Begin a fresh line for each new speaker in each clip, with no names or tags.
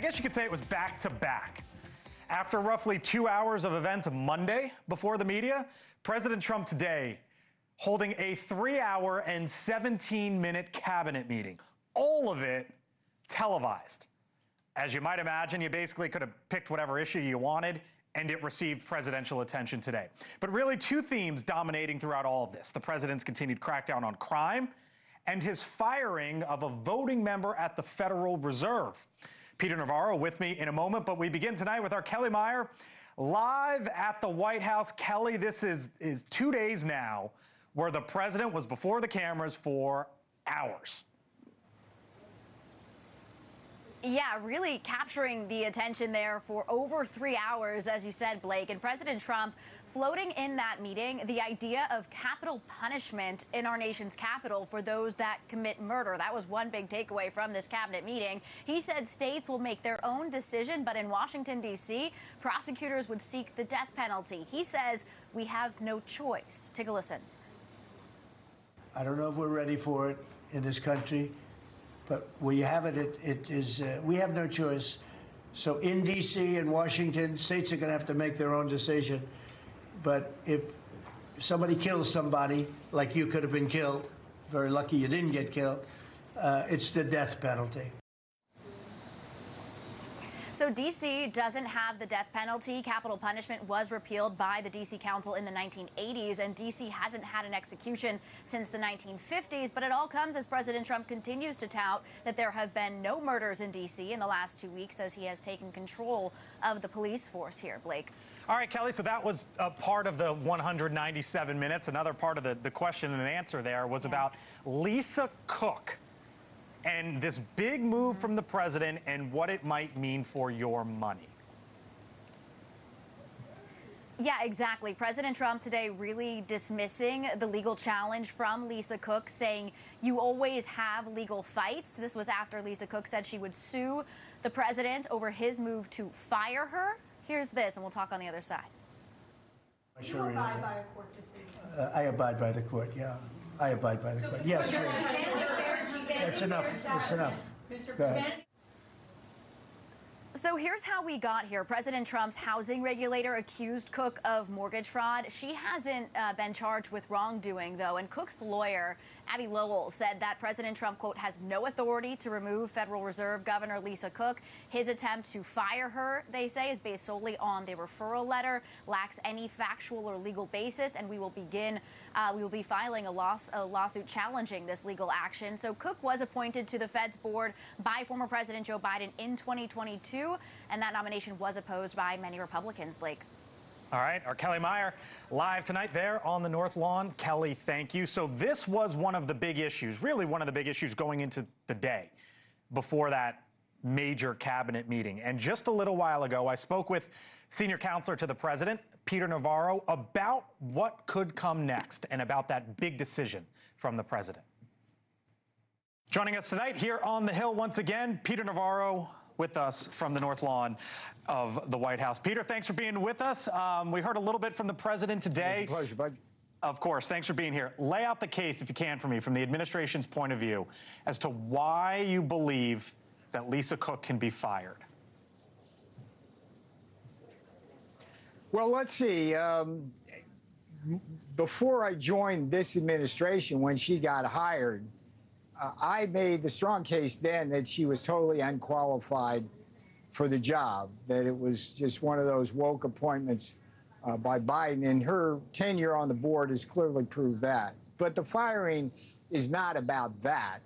I guess you could say it was back to back. After roughly 2 hours of events Monday before the media, President Trump today holding a 3-hour and 17-minute cabinet meeting. All of it televised. As you might imagine, you basically could have picked whatever issue you wanted, and it received presidential attention today. But really, two themes dominating throughout all of this: the president's continued crackdown on crime and his firing of a voting member at the Federal Reserve. Peter Navarro with me in a moment, but we begin tonight with our Kellie Meyer live at the White House. Kellie, this is 2 days now where the president was before the cameras for hours.
Yeah, really capturing the attention there for over 3 hours, as you said, Blake. And President Trump floating in that meeting the idea of capital punishment in our nation's capital for those that commit murder. That was one big takeaway from this cabinet meeting. He said states will make their own decision, but in Washington, D.C., prosecutors would seek the death penalty. He says we have no choice. Take a listen.
I don't know if we're ready for it in this country. But where you have it, we have no choice. So in D.C. and Washington, states are going to have to make their own decision. But if somebody kills somebody, like you could have been killed, very lucky you didn't get killed, it's the death penalty.
So D.C. doesn't have the death penalty. Capital punishment was repealed by the D.C. Council in the 1980s, and D.C. hasn't had an execution since the 1950s. But it all comes as President Trump continues to tout that there have been no murders in D.C. in the last 2 weeks as he has taken control of the police force here. Blake.
All right, Kellie, so that was a part of the 197 minutes. Another part of the question and answer there was about Lisa Cook and this big move from the president and what it might mean for your money.
Yeah, exactly. President Trump today really dismissing the legal challenge from Lisa Cook, saying you always have legal fights. This was after Lisa Cook said she would sue the president over his move to fire her. Here's this, and we'll talk on the other side.
You abide by a court decision?
I abide by the court, yeah. I abide by the court. Yes, that's enough. That's enough.
Mr.
Go ahead.
President.
So here's how we got here. President Trump's housing regulator accused Cook of mortgage fraud. She hasn't been charged with wrongdoing, though. And Cook's lawyer, Abby Lowell, said that President Trump, quote, has no authority to remove Federal Reserve Governor Lisa Cook. His attempt to fire her, they say, is based solely on the referral letter, lacks any factual or legal basis, and we will be filing a lawsuit challenging this legal action. So Cook was appointed to the Fed's board by former President Joe Biden in 2022, and that nomination was opposed by many Republicans, Blake.
All right, our Kellie Meyer live tonight there on the North Lawn. Kellie, thank you. So this was one of the big issues, really one of the big issues going into the day before that major cabinet meeting. And just a little while ago, I spoke with senior counselor to the president, Peter Navarro, about what could come next and about that big decision from the president. Joining us tonight here on the Hill once again, Peter Navarro with us from the North Lawn of the White House. Peter, thanks for being with us. We heard a little bit from the president today.
It's a pleasure, bud.
Of course. Thanks for being here. Lay out the case, if you can, for me, from the administration's point of view, as to why you believe that Lisa Cook can be fired.
Well, let's see. Before I joined this administration, when she got hired, I made the strong case then that she was totally unqualified for the job, that it was just one of those woke appointments by Biden, and her tenure on the board has clearly proved that. But the firing is not about that.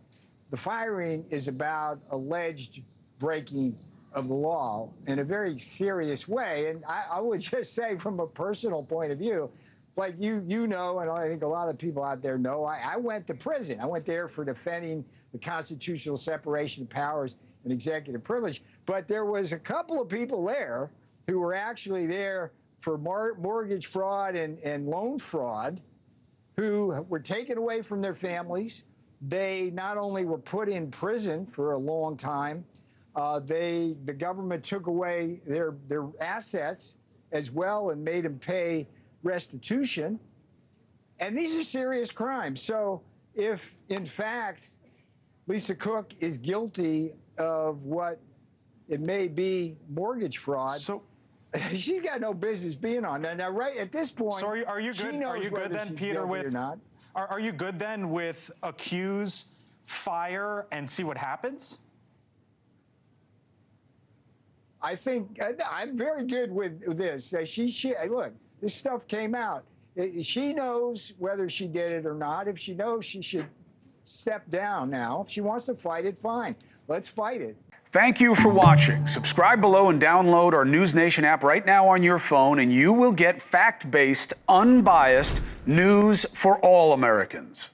The firing is about alleged breaking of the law in a very serious way. And I would just say, from a personal point of view, like you know, and I think a lot of people out there know, I went to prison. I went there for defending the constitutional separation of powers and executive privilege. But there was a couple of people there who were actually there for mortgage fraud and loan fraud, who were taken away from their families. They not only were put in prison for a long time, the government took away their assets as well and made them pay restitution. And these are serious crimes. So if, in fact, Lisa Cook is guilty of what it may be mortgage fraud.
So
she's got no business being on that. Now, right at this point,
So are you good? Are you good then, Peter? With are you good then with accuse, fire, and see what happens?
I think I'm very good with this. Look, this stuff came out. She knows whether she did it or not. If she knows, she should step down now. If she wants to fight it, fine. Let's fight it.
Thank you for watching. Subscribe below and download our NewsNation app right now on your phone, and you will get fact-based, unbiased news for all Americans.